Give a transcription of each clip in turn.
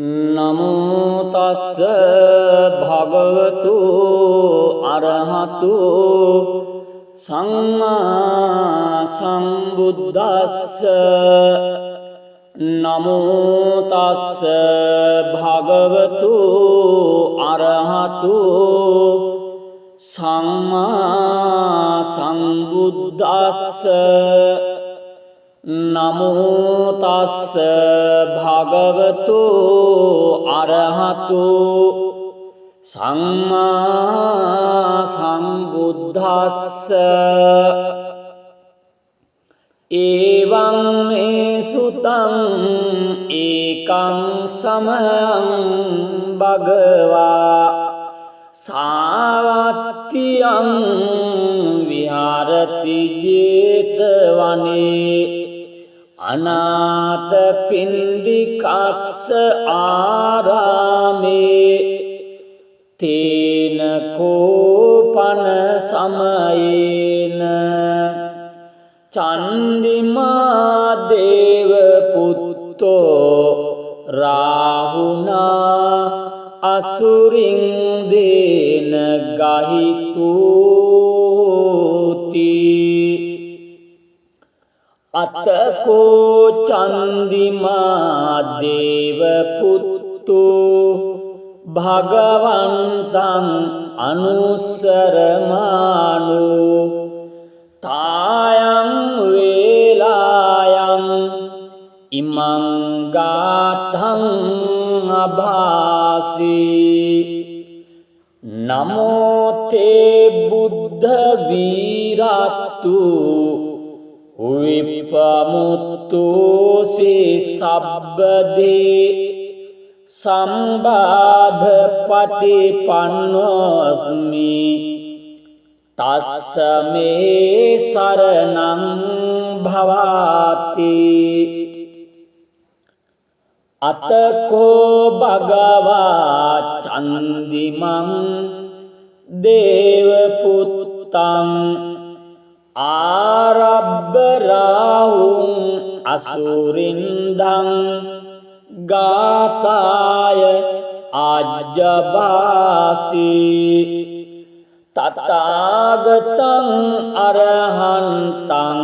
නමෝ තස්ස භගවතු අරහතු සම්මා සම්බුද්දස්ස. නමෝ තස්ස භගවතු අරහතු සම්මා සම්බුද්දස්ස. නමෝ තස්ස භගවතු අරහතු සම්මා සම්බුද්දස්ස. එවං මේ සුතං ඒකං සමයං භගවා සාවත්තියං විහරති ජේතවනේ අනාථපිණ්ඩිකස්ස ආරාමේ තේන කෝපන සමයේන චන්දිමා දේව පුත්තෝ රාහුනා අසුරින් දේන ගහිතූති. අතකෝ චන්දිමා දේව පුත්තු භගවන්තං අනුස්සරමානු තායං වේලායන් ඉමං ගාථං අභාසී. නමෝ තේ බුද්ධ වීරත්තු විපමුත්තෝසි සබ්බදේ සම්බාධ පටිපන්නෝස්මි තස්ස මේ සරණං භවාති. අතකෝ භගවා චන්දිමං දේව පුත්තං ආරබ්බ රාහුං අසුරින්දං ගාතාය අජ්ජභාසී. තථාගතං අරහන්තං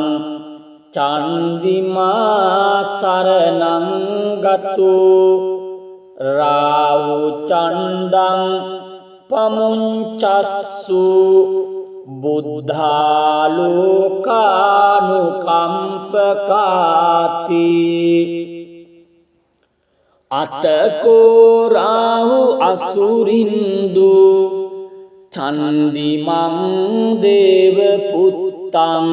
චන්දිමා සරණං ගතු රාහු චණ්ඩං පමුංචස්සු බුද්ධාලෝකානුකම්පකාති. අතකෝ රාහු අසුරින්දු චන්දිමං දේව පුත්තං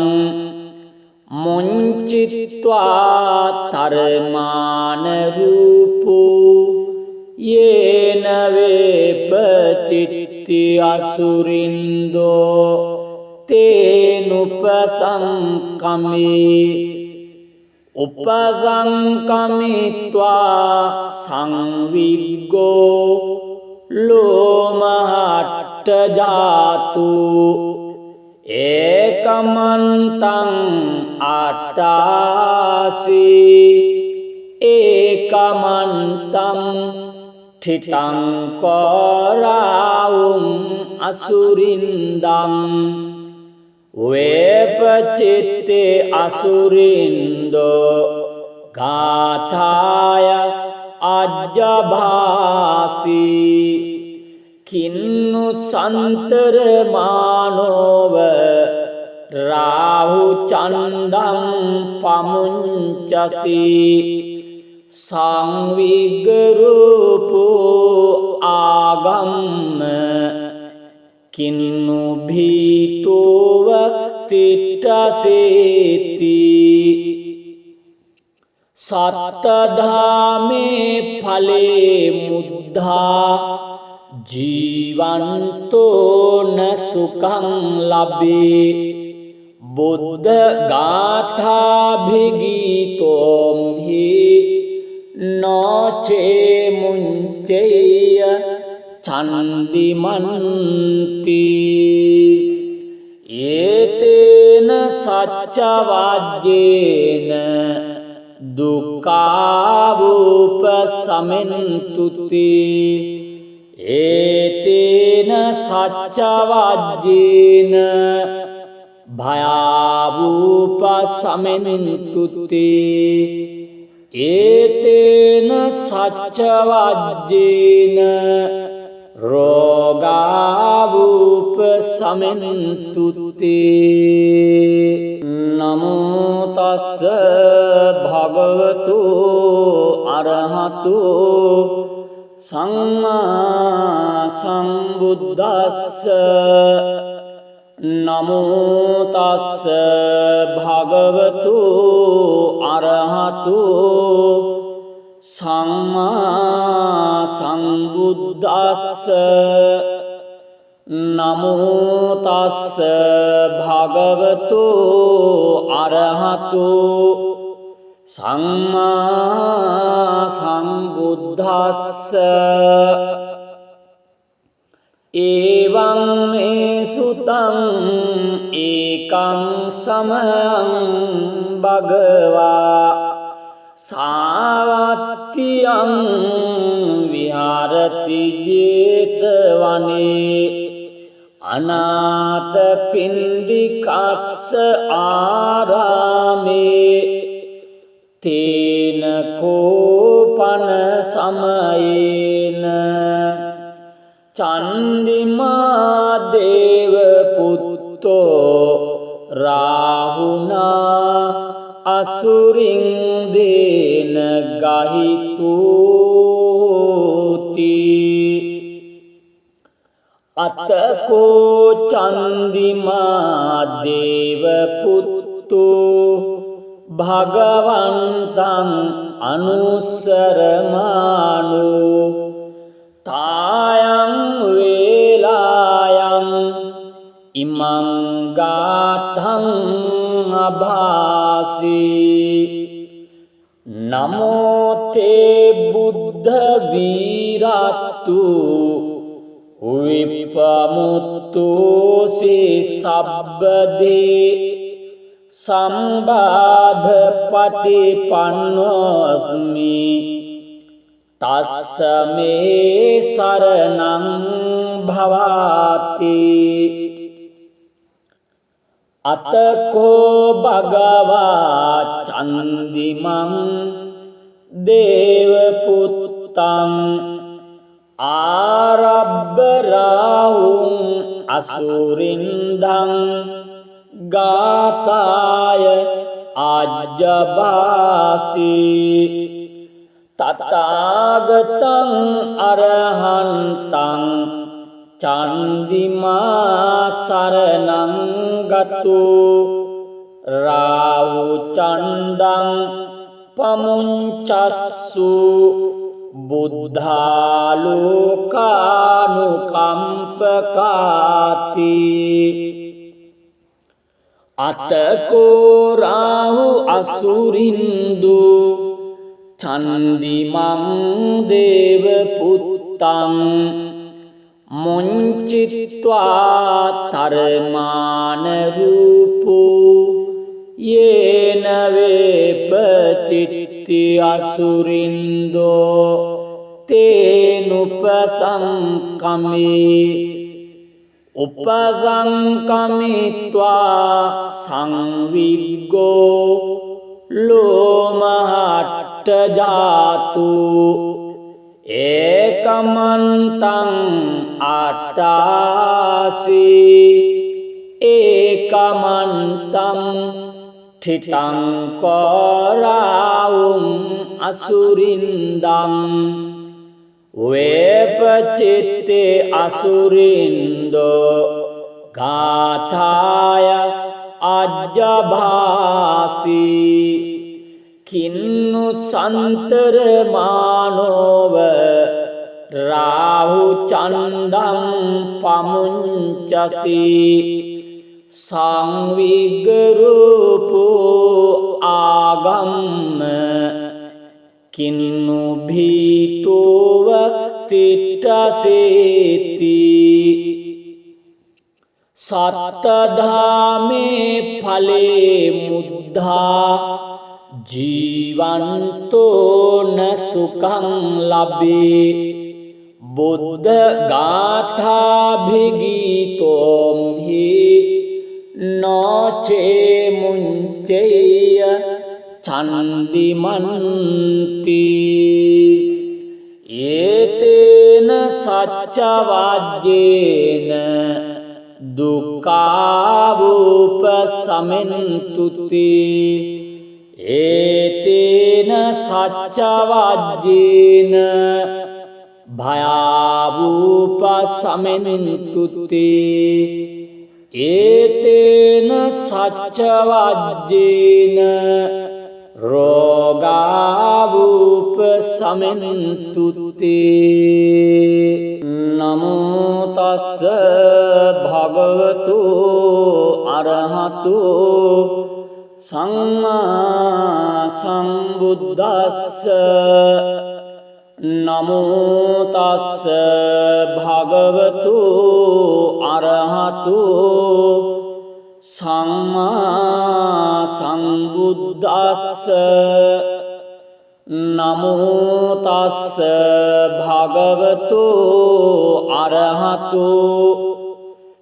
මුංචිත්වා තරමාන රූපෝ යේන වේපචිත්ති අසුරින්දෝ තේනුපසංකමේ උපසංකමිත්වා සංවිග්ගෝ ලෝමහට්ට ජාතු ඒකමන්තං අට්ඨාසී. ඒකමන්තං ඨිතං කරාවුං අසුරින්දං වේපචිත්තේ අසුරින්දෝ ගාථාය අජ්ජභාසී. කින්නු සන්තර මානෝව රාහු චණ්ඩං පමුංචසී. සංවිග්ගරූපෝ ආගම්ම කින්නු භීතෝව තිට්ඨසේති. සත්තධාමේ ඵලේ මුද්ධා ජීවන්තෝන සුඛං ලබේ. බුද්ධ ගාථාභිගීතෝම්හි නොචේ මුංචේය චන්දිමන්ති. ඒතේන සච්චවජ්ජේන දුක්ඛාවූපසමෙන්තුති ඒතේන සච්චවජ්ජේන භයාවූපසමෙන්තුති ඒතේන සච්චවජ්ජේන රෝගාවූපසමෙන්තුති නමෝ තස්ස භගවතු අරහතු සම්මා සම්බුද්දස්ස නමෝ තස්ස භගවතු අරහතු සම්මා සම්බුද්දස්ස නමෝ තස්ස භගවතු අරහතු සම්මා සම්බුද්දස්ස එවං මේ සුතං ඒකං සමයං භගවා සාවත්තියං විහාරති ජේතවනේ අනාථ පින්ඩිකස්ස ආරාමේ තේන කෝපන සමයේන චන්දිමා දේව පුත්තෝ රාහුනා අසුරින් දේන ගහිතුති අතකෝ චන්දිමා දේව පුත්තෝ භගවන්තං අනුස්සරමානෝ තායං වේලායං ඉමං ගාථං අභාසී නමෝ තේ බුද්ධ වීරත්තු විපමුත්තෝසි සබ්බදේ සම්බාධ පටිපන්නෝස්මි තස්ස මේ සරණං භවාති අතකෝ භගවා චන්දිමං දේව පුත්තං ආරබ්බ රාහුං අසුරින්දං ගාතාය අජ්ජබාසී තථාගතං අරහන්තං චන්දිමා සරණං ගතු රාහු චණ්ඩං පමුංචස්සු බුද්ධාලෝකානුකම්පකාති අතකෝ රාහු අසුරින්දු චන්දිමං දේව පුත්තං මුංචිත්වා තරමාන රූපෝ යේන වේපචිත්ති අසුරින්දෝ තේනුපසංකමේ උපසංකමිත්වා සංවිග්ගෝ ලෝමහට්ට ජාතු ඒකමන්තං අට්ඨාසී ඒකමන්තං ඨිතං කරාවුම් අසුරින්දං වේපචිත්තේ අසුරින්දෝ ගාථාය අජ්ජභාසී කින්නු සන්තර මානෝව රාහු චණ්ඩං පමුංචසී සංවිග්ගරූපෝ ආගම්ම කින්නු භීතෝව තිට්ඨසේති සත්තධාමේ ඵලේ මුද්ධා ජීවන්තෝන සුඛං ලබේ බුද්ධ ගාථාභිගීතෝම්හි නොචේ මුංචේය චන්දිමන්ති ඒතේන සච්චවජ්ජේන දුක්ඛාවූපසමෙන්තුති ඒතේන සච්චවජ්ජේන භයාවූපසමෙන්තුති ඒතේන සච්චවජ්ජේන රෝගාවූපසමෙන්තුති නමෝ තස්ස භගවතු අරහතු සම්මා සම්බුද්දස්ස නමෝ තස්ස භගවතු අරහතු සම්මා සම්බුද්දස්ස නමෝ තස්ස භගවතු අරහතු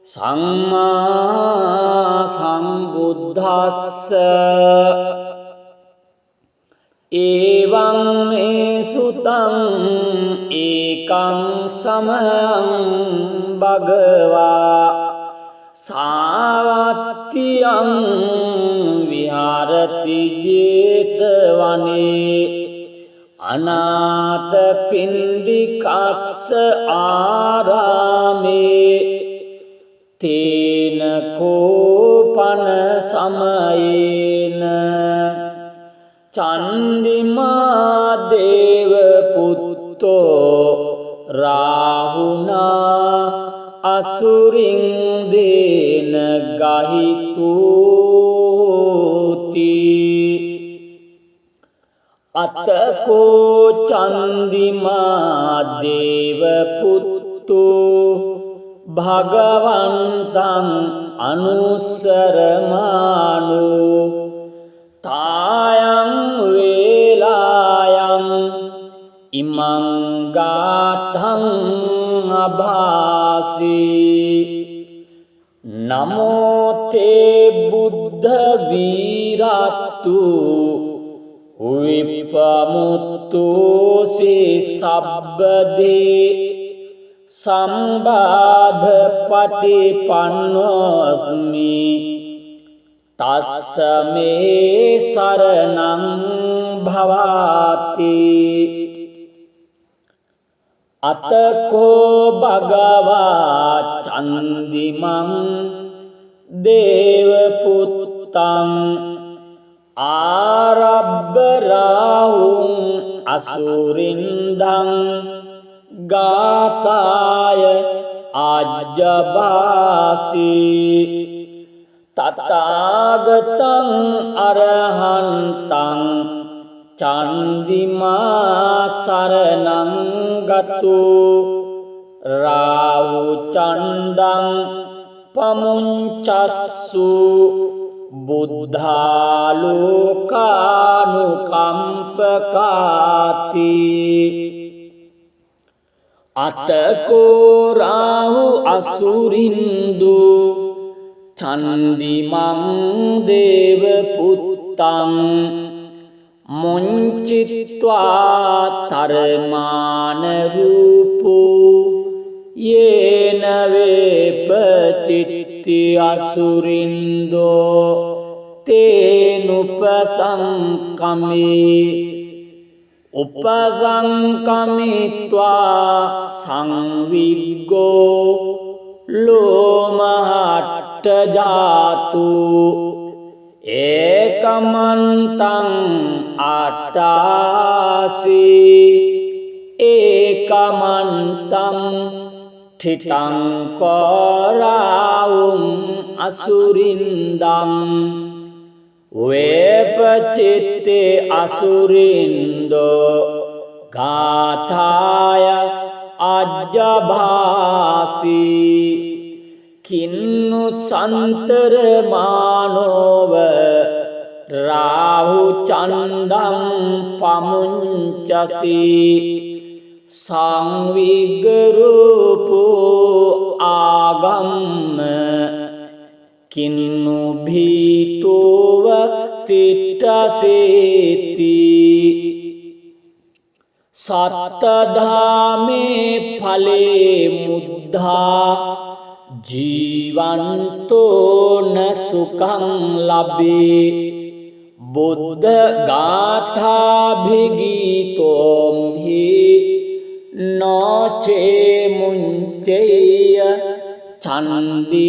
සම්මා සම්බුද්දස්ස එවං මේ සුතං ඒකං සමයං භගවා සාවත්තියං විහාරති ජේතවනේ අනාථ පින්ඩිකස්ස ආරාමේ තේන කෝපන සමයේන චන්දිමා දේව පුත්තෝ රාහුනා අසුරින් දේන ගහිතූති අතකෝ චන්දිමා දේව පුත්තෝ භගවන්තං අනුස්සරමානෝ තායං වේලායං ඉමං ගාථං අභාසී නමෝ තේ බුද්ධ වීරත්තු විපමුත්තෝසි සබ්බදේ සම්බාධ පටිපන්නෝස්මි තස්ස මේ සරණං භවාති අතකෝ භගවා චන්දිමං දේව පුත්තං ආරබ්බ රාහුං අසුරින්දං ගාතාය ආජ්ජභාසී තථාගතං අරහන්තං චන්දිමා සරණං ගතු රාහු චණ්ඩං පමුංචස්සු බුද්ධාලෝකානුකම්පකාති අතකෝ රාහු අසුරින්දු චන්දිමං දේව පුත්තං මුංචිත්වා තරමාන රූපෝ යේන වේපචිත්ති අසුරින්දෝ තේනුපසංකමේ උපසංකමිත්වා සංවිග්ගෝ ලෝමහට්ට ජාතු ඒකමන්තං අට්ඨාසී ඒකමන්තං ඨිතං කරාවුම් අසුරින්දං වේපචිත්තේ අසුරින්දෝ ගාථාය අජ්ජභාසී කින්නු සන්තර මානෝව රාහු චන්දං පමුංචසි සංවිග්ගරූපෝ ආගම්ම කින්නු භීතෝව තිට්ඨසේති සත්තධාමේ ඵලේ මුද්ධා ජීවන්තෝන සුඛං ලබේ බුද්ධ ගාථාභිගීතෝම් හි නොචේ මුංචේය චන්දිමන්ති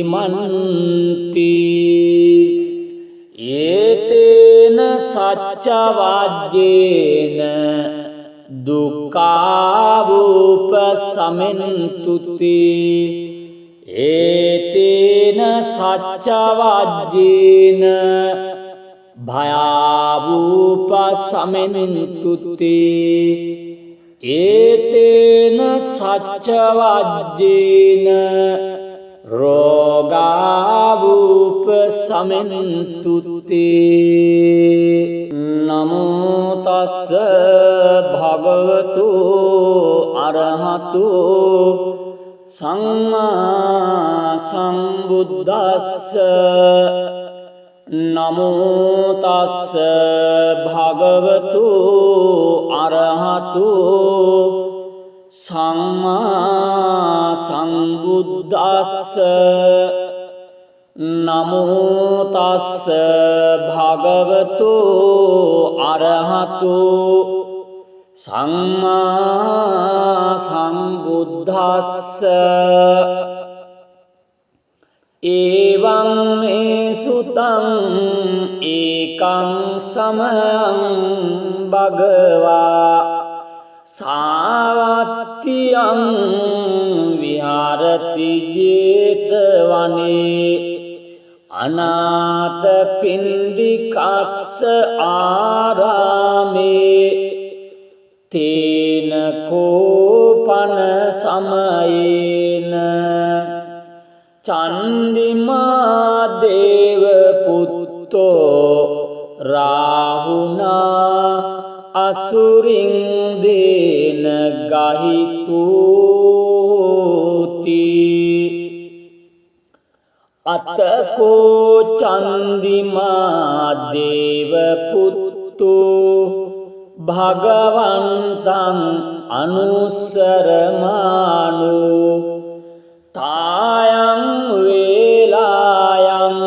ඒතේන සච්චවජ්ජේන දුක්ඛාවූපසමෙන්තුති ඒතේන සච්චවජ්ජේන භයාවූපසමෙන්තුති ඒතේන සච්චවජ්ජේන රෝගාවූපසමෙන්තුති නමෝ තස්ස භගවතු අරහතු සම්මා සම්බුද්දස්ස නමෝ තස්ස භගවතු අරහතු සම්මා සම්බුද්දස්ස නමෝ තස්ස භගවතු අරහතු සම්මා සම්බුද්දස්ස එවං මේ සුතං ඒකං සමයං භගවා සාවත්තියං විහාරති ජේතවනේ අනාථ පින්ඩිකස්ස ආරාමේ තේන කෝපන සමයේන චන්දිමා දේව පුත්තෝ රාහුනා අසුරින් දේන ගහිතූති අතකෝ චන්දිමා දේව පුත්තෝ භගවන්තං අනුස්සරමානෝ තායං වේලායං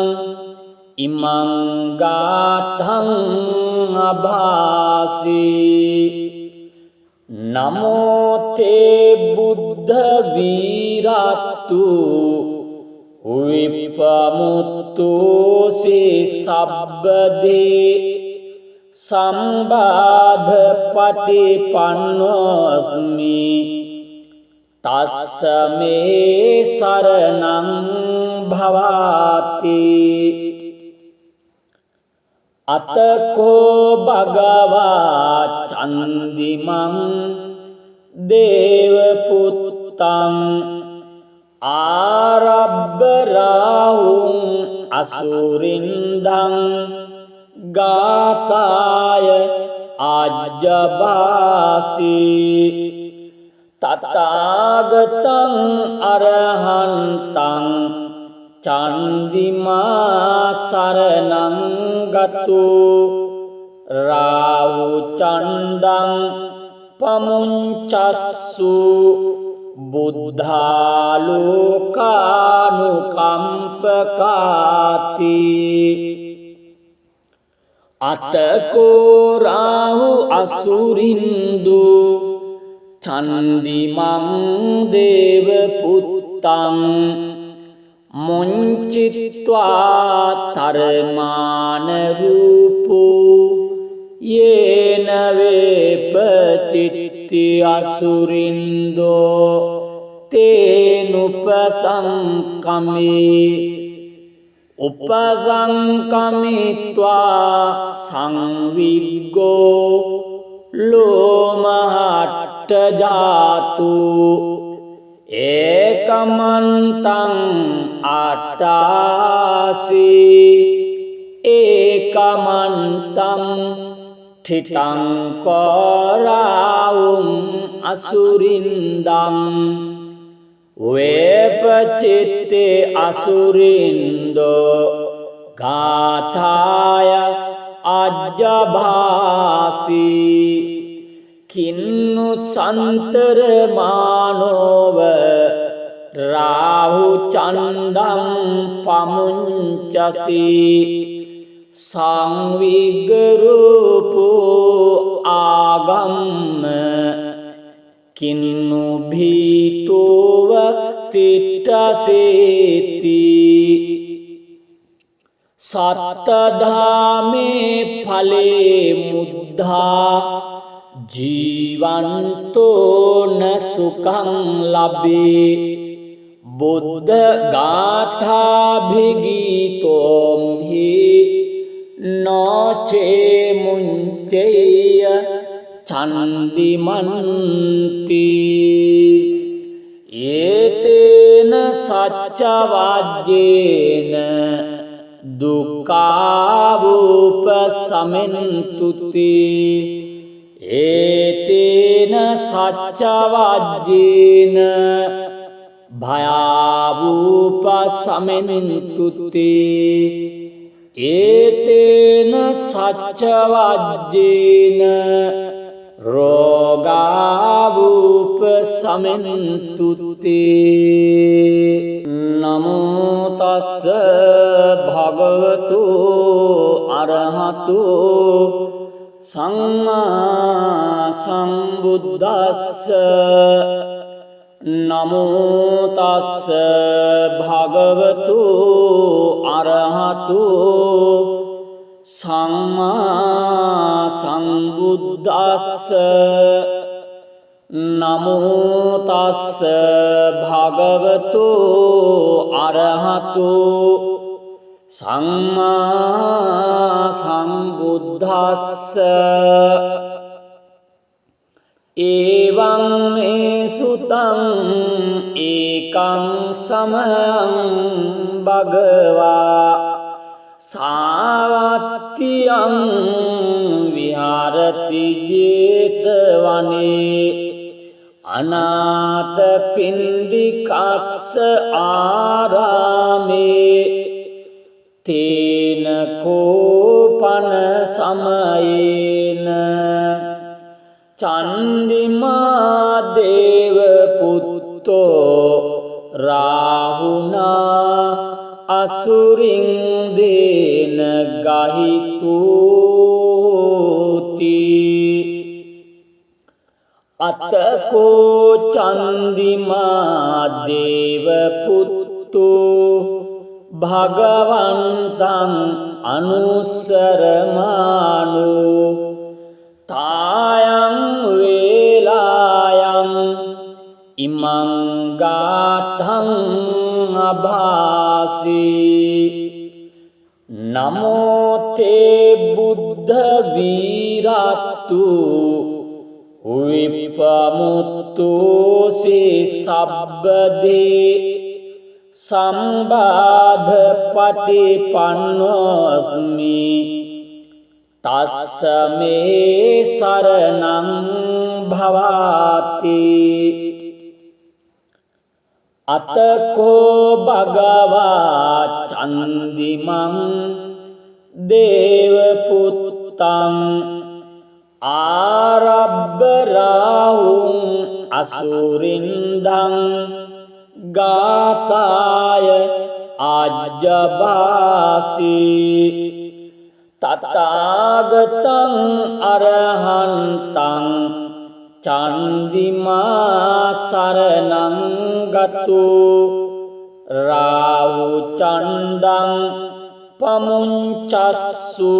ඉමං ගාථං අභාසී නමෝ තේ බුද්ධ වීරත්තු විපමුත්තෝසි සබ්බදේ සම්බාධ පටිපන්නෝස්මි තස්ස මේ සරණං භවාති අතකෝ භගවා චන්දිමං දේව පුත්තං ආරබ්බ රාහුං අසුරින්දං ගාතාය ආජ්ජබාසී තථාගතං අරහන්තං චන්දිමා සරණං ගතු රාහු චන්දං පමුංචස්සු බුද්ධාලෝකානුකම්පකාති අතකෝ රාහු අසුරින්දු චන්දිමං දේව පුත්තං මුංචිත්වා තරමාන රූපෝ යේන වේපචිත්ති අසුරින්දෝ තේනුපසංකමේ උපසංකමිත්වා සංවිග්ගෝ ලෝමහට්ට ජාතු ඒකමන්තං අට්ඨාසි ඒකමන්තං ඨිතං කරාවුම් අසුරින්දං වේපචිත්තේ අසුරින්දෝ ගාථාය අජ්ජභාසී කින්නු සන්තර මානෝව රාහු චන්දං පමුංචසී සංවිග්ගරූපෝ ආගම්ම කින්නු භීතෝව තිට්ඨසේති සත්තධාමේ ඵලේ මුද්ධා ජීවන්තෝන සුඛං ලබේ බුද්ධ ගාථාභිගීතෝම් හි නොචේ මුංචේය චන්දිමන්ති ඒතේන සච්චවජ්ජේන දුක්ඛාවූපසමෙන්තුති ඒතේන සච්චවජ්ජේන භයාවූපසමෙන්තුති ඒතේන සච්චවජ්ජේන රෝගාවූපසමෙන්තුති නමෝ තස්ස භගවතු අරහතු සම්මා සම්බුද්දස්ස නමෝ තස්ස භගවතු අරහතු සම්මා සම්බුද්දස්ස නමෝ තස්ස භගවතු අරහතු සම්මා සම්බුද්දස්ස එවං මේ සුතං ඒකං සමයං භගවා සාවත්තියං විහාරති ජේතවනේ අනාථ පින්ඩිකස්ස ආරාමේ තේන කෝපන සමයේන චන්දිමා දේව පුත්තෝ රාහුනා අසුරින් දේන ගහිතූති අතකෝ චන්දිමා දේව පුත්තෝ භගවන්තං අනුස්සරමානෝ තායං වේලායං ඉමං ගාථං අභාසී නමෝ තේ බුද්ධ වීරත්තු විපමුත්තෝසි සබ්බදේ සම්බාධ පටිපන්නෝස්මි තස්ස මේ සරණං භවාති අතකෝ භගවා චන්දිමං දේව පුත්තං ආරබ්බ රාහුං අසුරින්දං ගාථාය අජ්ජභාසී තථාගතං අරහන්තං චන්දිමා සරණං ගතු රාහු චන්දං පමුංචස්සු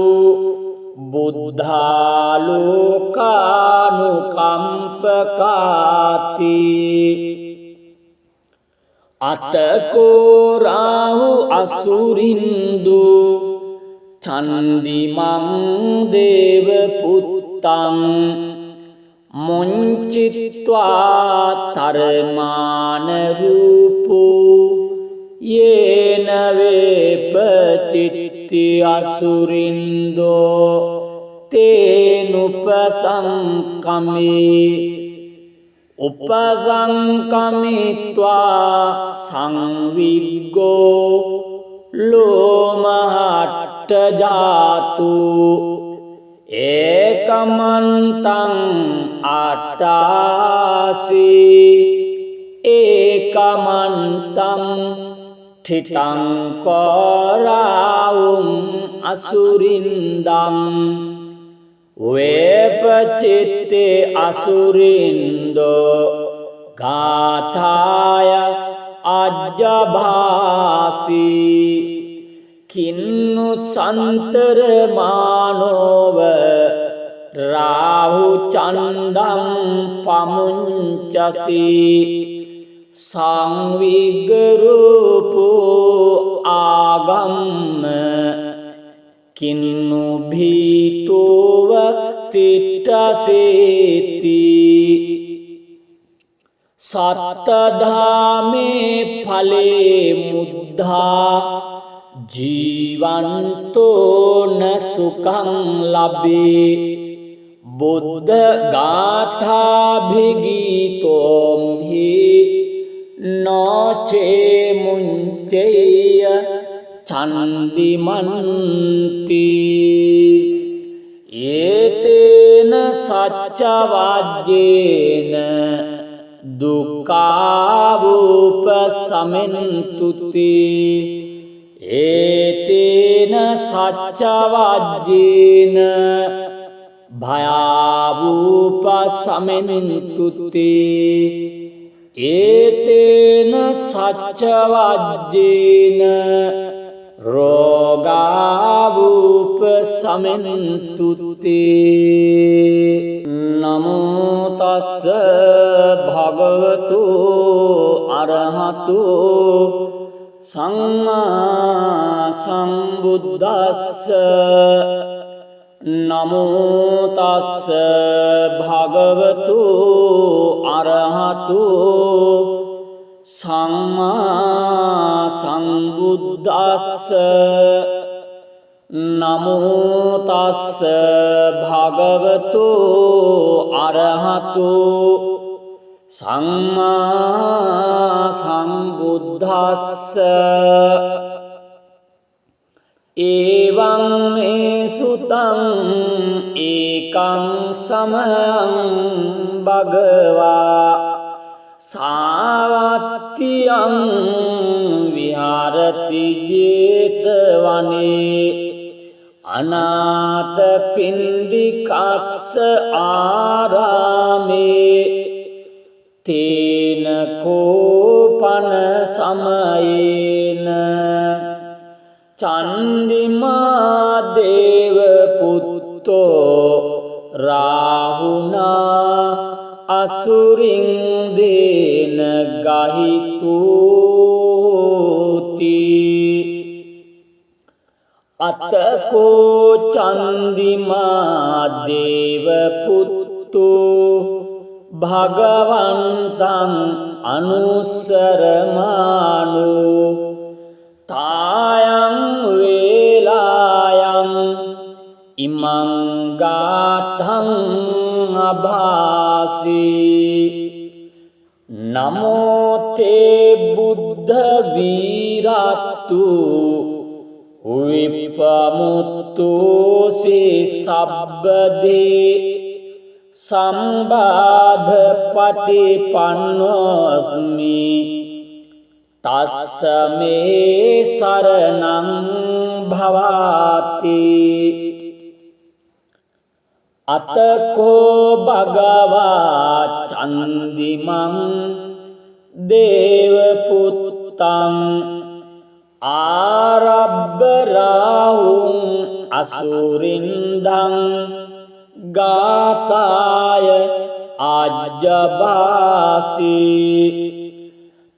බුද්ධාලෝකානුකම්පකාති අතකෝ රාහු අසුරින්දු චන්දිමං දේව පුත්තං මුංචිත්වා තරමාන රූපෝ යේන වේපචිත්ත චිත්ති අසුරින්දෝ තේනුපසංකමේ උපසංකමිත්වා සංවිග්ගෝ ලෝමහට්ට ජාතු ඒකමන්තං අට්ඨාසී ඒකමන්තං ඨිතං කරාවුම් අසුරින්දං වේපචිත්තේ අසුරින්දෝ ගාථාය අජ්ජභාසී කින්නු සන්තර මානෝව රාහු චන්දං පමුංචසී සංවිග්ගරූපෝ ආගම්ම කින්නු භීතෝව තිට්ඨසේති සත්තධාමේ ඵලේ මුද්ධා ජීවන්තෝන සුඛං ලබේ බුද්ධ ගාථාභිගීතෝම්හි නොචේ මුංචේය චන්දිමන්ති ඒතේන සච්චවජ්ජේන දුක්ඛාවූපසමෙන්තුති ඒතේන සච්චවජ්ජේන භයාවූපසමෙන්තුති ඒතේන සච්චවජ්ජේන රෝගාවූපසමෙන්තුති නමෝ තස්ස භගවතු අරහතු සම්මා සම්බුද්දස්ස නමෝ තස්ස භගවතු අරහතු සම්මා සම්බුද්දස්ස නමෝ තස්ස භගවතු අරහතු සම්මා සම්බුද්දස්ස එවං මේ සුතං ඒකං සමයං භගවා සාවත්තියං විහාරති ජේතවනේ අනාථ පින්ඩිකස්ස ආරාමේ තේන කෝපන සමයේන චන්දිමා දේව පුත්තෝ රාහුනා අසුරින් දේන ගහිතූති අතකෝ චන්දිමා දේව පුත්තෝ භගවන්තං අනුස්සරමානෝ තායං වේලායං ඉමං ගාථං අභාසී නමෝ තේ බුද්ධ වීරත්තු විපමුත්තෝසි සබ්බදේ සම්බාධ පටිපන්නෝස්මි තස්ස මේ සරණං භවාති අතකෝ භගවා චන්දිමං දේව පුත්තං ආරබ්බ රාහුං අසුරින්දං ගාථාය අජ්ජභාසී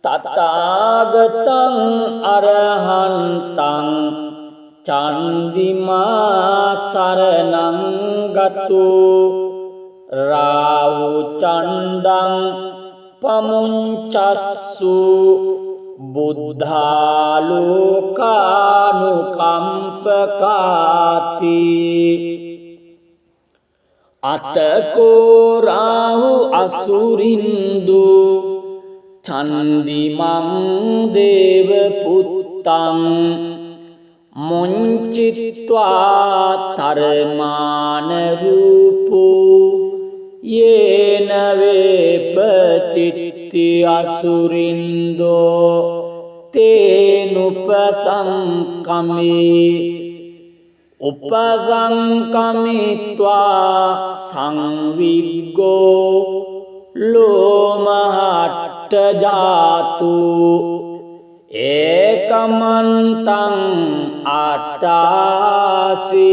තථාගතං අරහන්තං චන්දිමා සරණං ගතු රාහු චන්දං පමුංචස්සු බුද්ධාලෝකානුකම්පකාති අතකෝ රාහු අසුරින්දු චන්දිමං දේව පුත්තං මුංචිත්වා තරමාන රූපෝ යේන වේපචිත්ති අසුරින්දෝ තේනුපසංකමේ උපසංකමිත්වා සංවිග්ගෝ ලෝමහට්ට ජාතු ඒකමන්තං අට්ඨාසි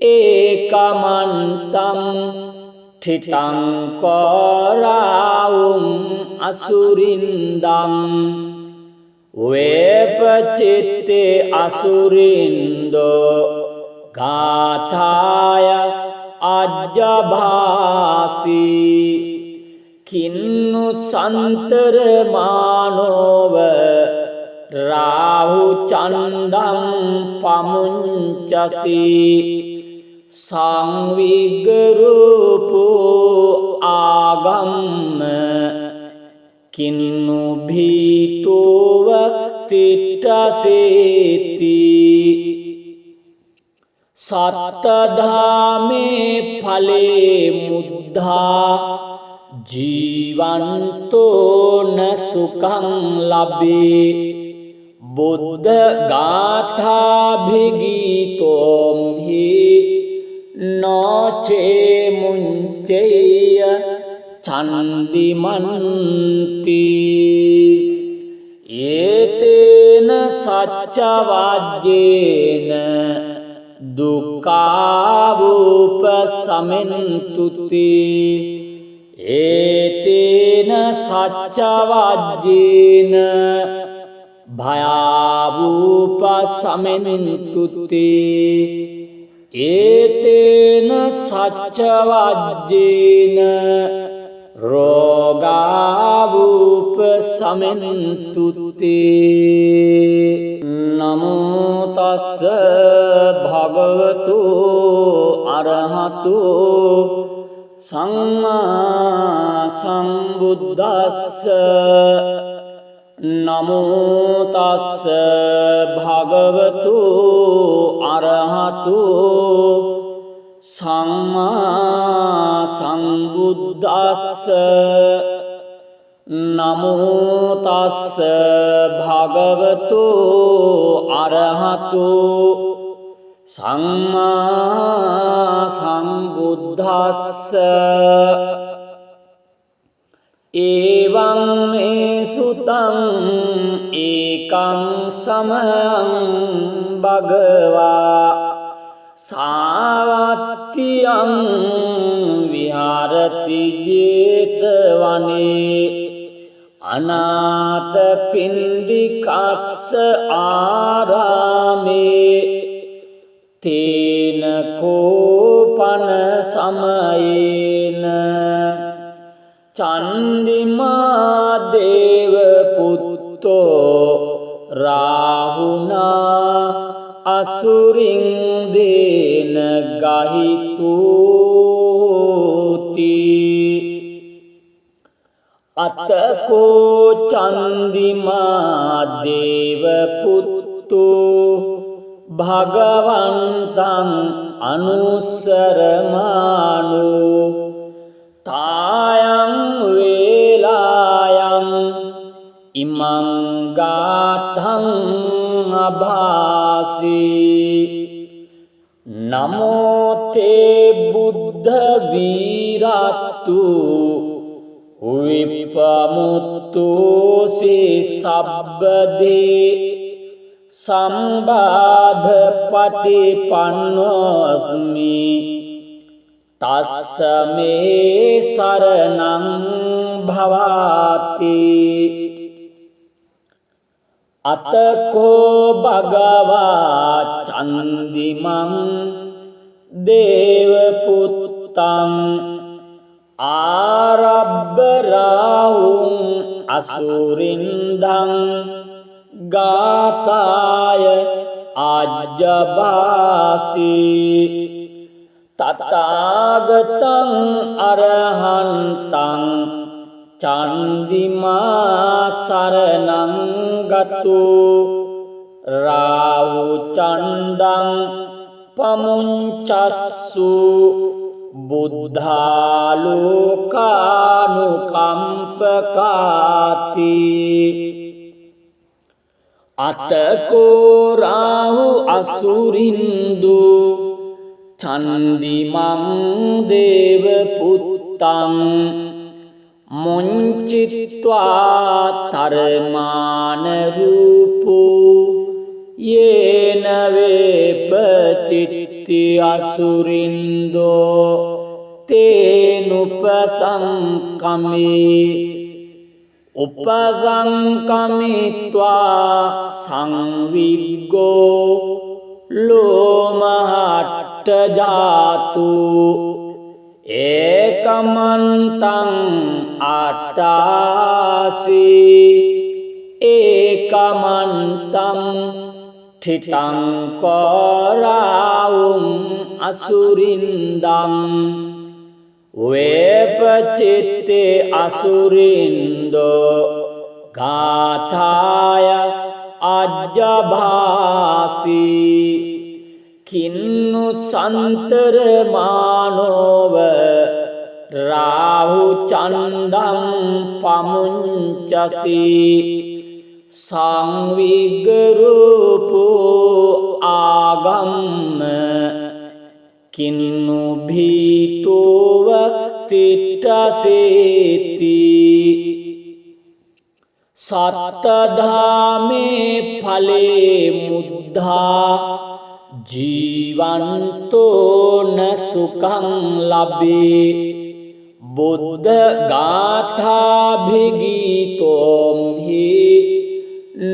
ඒකමන්තං ඨිතං කරාවුම් අසුරින්දං වේපචිත්තේ අසුරින්දෝ ගාථාය අජ්ජභාසි කින්නු සන්තර මානෝව රාහු චන්දං පමුංචසි සංවිග්ගරූපෝ ආගම්ම කින්නු භීතෝව තිට්ඨසේති සත්තධාමේ ඵලේ මුද්ධා ජීවන්තෝන සුඛං ලබේ බුද්ධ ගාථාභිගීතෝම් හි නොචේ මුංචේය චන්දිමන්ති ඒතේන සච්චවජ්ජේන දුක්ඛාවූපසමෙන්තුති ඒතේන සච්චවජ්ජේන භයාවූපසමෙන්තුති ඒතේන සච්චවජ්ජේන රෝගාවූපසමෙන්තුති නමෝ තස්ස භගවතු අරහතු සම්මා සම්බුද්දස්ස නමෝ තස්ස භගවතු අරහතු සම්මා සම්බුද්දස්ස නමෝ තස්ස භගවතු අරහතු සම්මා සම්බුද්දස්ස එවං මේ සුතං ඒකං සමයං භගවා සාවත්තියං විහාරති ජේතවනේ අනාථ පින්ඩිකස්ස ආරාමේ තේන කෝපන සමයේන චන්දිමා දේව පුත්තෝ රාහුනා අසුරින් දේන ගහිතූති අතකෝ චන්දිමා දේව පුත්තෝ භගවන්තං අනුස්සරමානෝ තායං වේලායං ඉමං ගාථං අභාසි නමෝ තේ බුද්ධ වීරත්තු විපමුත්තෝසි සබ්බදේ සම්බාධ පටිපන්නෝස්මි තස්ස මේ සරණං භවාති අතකෝ භගවා චන්දිමං දේව පුත්තං ආරබ්බ රාහුං අසුරින්දං ගාතාය ආජ්ජභාසී තථාගතං අරහන්තං චන්දිමා සරණං ගතු රාහු චණ්ඩං පමුංචස්සු බුද්ධාලෝකානුකම්පකාති අතකෝ රාහු අසුරින්දු චන්දිමං දේව පුත්තං මුංචිත්වා තරමාන රූපෝ යේන වේපචිත්ති අසුරින්දෝ තේනුපසංකමේ උපසංකමිත්වා සංවිග්ගෝ ලෝමහට්ට ජාතු ඒකමන්තං අට්ඨාසී ඒකමන්තං ඨිතං කරාවුම් අසුරින්දං වේපචිත්තේ අසුරින්දෝ ගාථාය අජ්ජභාසී කින්නු සන්තර මානෝව රාහු චණ්ඩං පමුංචසී සංවිග්ගරූපෝ ආගම්ම කින්නු භීතෝව තිට්ඨසේති සත්තධාමේ ඵලේ මුද්ධා ජීවන්තෝන සුඛං ලබේ බුද්ධ ගාථාභිගීතෝම් හි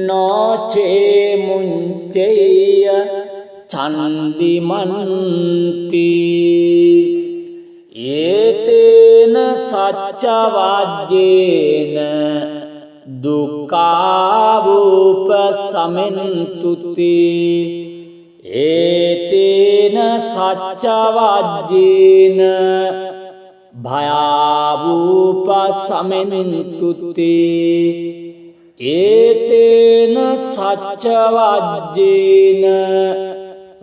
නොචේ මුංචේය චන්දිමන්ති ඒතේන සච්චවජ්ජේන දුක්ඛාවූපසමෙන්තුති ඒතේන සච්චවජ්ජේන භයාවූපසමෙන්තුති ඒතේන සච්චවජ්ජේන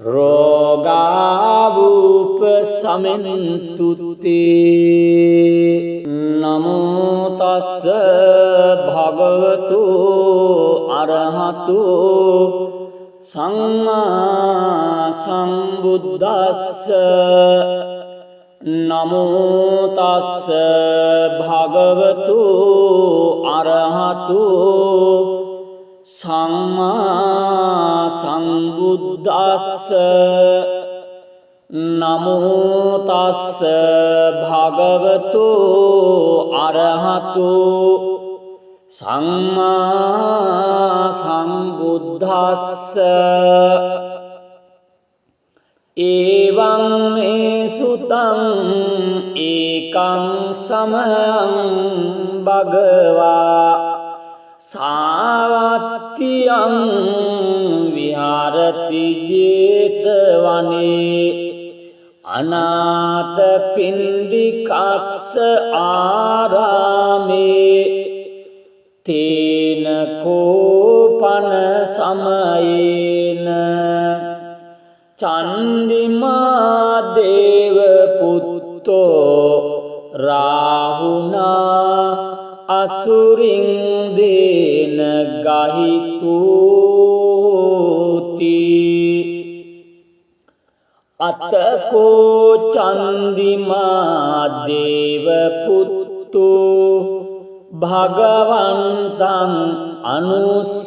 රෝගාවූපසමෙන්තුති නමෝ තස්ස භගවතු අරහතු සම්මා සම්බුද්දස්ස නමෝ තස්ස භගවතු අරහතු සම්මා සම්බුද්දස්ස නමෝ තස්ස භගවතු අරහතු සම්මා සම්බුද්දස්ස එවං මේ සුතං ඒකං සමයං භගවා සාවත්තියං විහාරති ජේතවනේ අනාථ පින්ඩිකස්ස ආරාමේ තේන කෝපන සමයේන චන්දිමා දේව පුත්තෝ රාහුනා අසුරින් දේන ගහිතූති අතකෝ චන්දිමා දේව පුත්තෝ භගවන්තං අනුස්සරමානෝ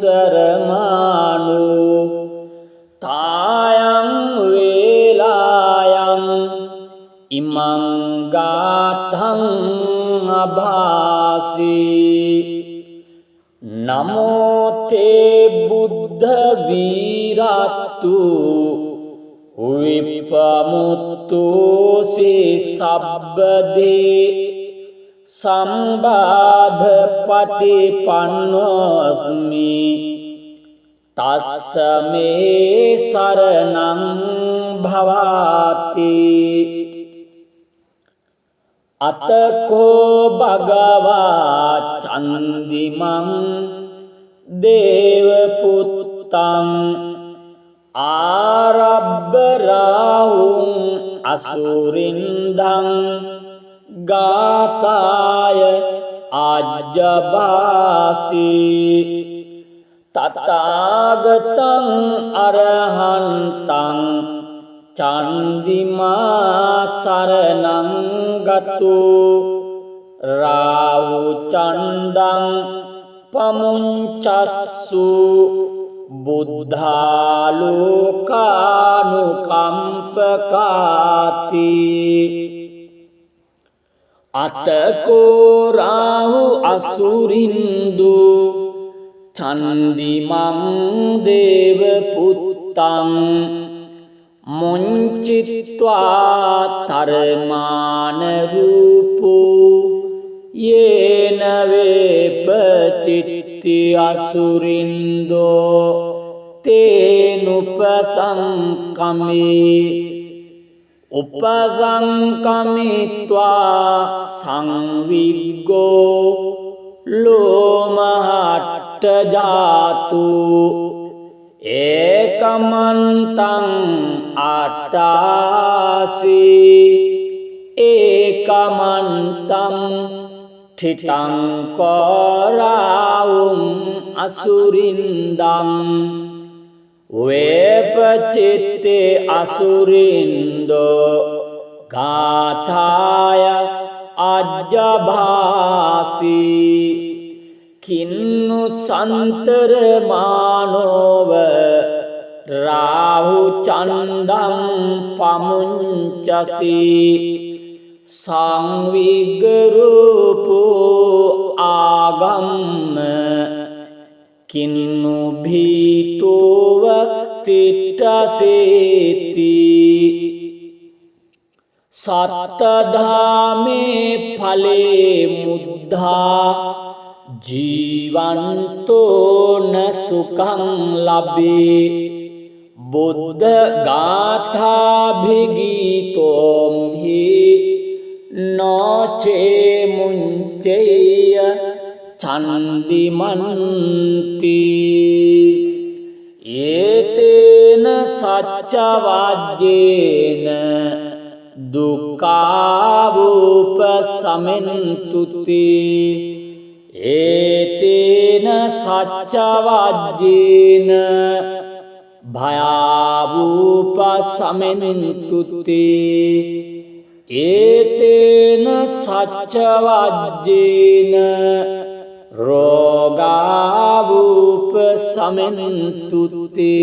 තායං වේලායං ඉමං ගාථං අභාසී නමෝ තේ බුද්ධ වීරත්තු විපමුත්තෝසි සබ්බදේ සම්බාධ පටිපන්නෝස්මි තස්ස මේ සරණං භවාති අතකෝ භගවා චන්දිමං දේව පුත්තං ආරබ්බ රාහුං අසුරින්දං ගාතාය ආජ්ජභාසී තථාගතං අරහන්තං චන්දිමා සරණං ගතු රාහු චණ්ඩං පමුංචස්සු බුද්ධාලෝකානුකම්පකාති අතකෝ රාහු අසුරින්දු චන්දිමං දේව පුත්තං මුංචිත්වා තරමාන රූපෝ යේන වේපචිත්ති අසුරින්දෝ තේනුපසංකමේ උපසංකමිත්වා සංවිග්ගෝ ලෝමහට්ට ජාතු ඒකමන්තං අට්ඨාසී ඒකමන්තං ඨිතං කරාවුම් අසුරින්දං වේපචිත්තේ අසුරින්දෝ ගාථාය අජ්ජභාසී කින්නු සන්තර මානෝව රාහු චණ්ඩං පමුංචසී සංවිග්ගරූපෝ ආගම්ම කින්නු භීතෝව තිට්ඨසේති සත්තධාමේ ඵලේ මුද්ධා ජීවන්තෝන සුඛං ලබේ බුද්ධ ගාථාභිගීතෝම් හි නොචේ මුංචේය චන්දිමන්ති ඒතේන සච්චවජ්ජේන දුක්ඛාවූපසමෙන්තුති ඒතේන සච්චවජ්ජේන භයාවූපසමෙන්තුති ඒතේන සච්චවජ්ජේන රෝගාවූපසමෙන්තුති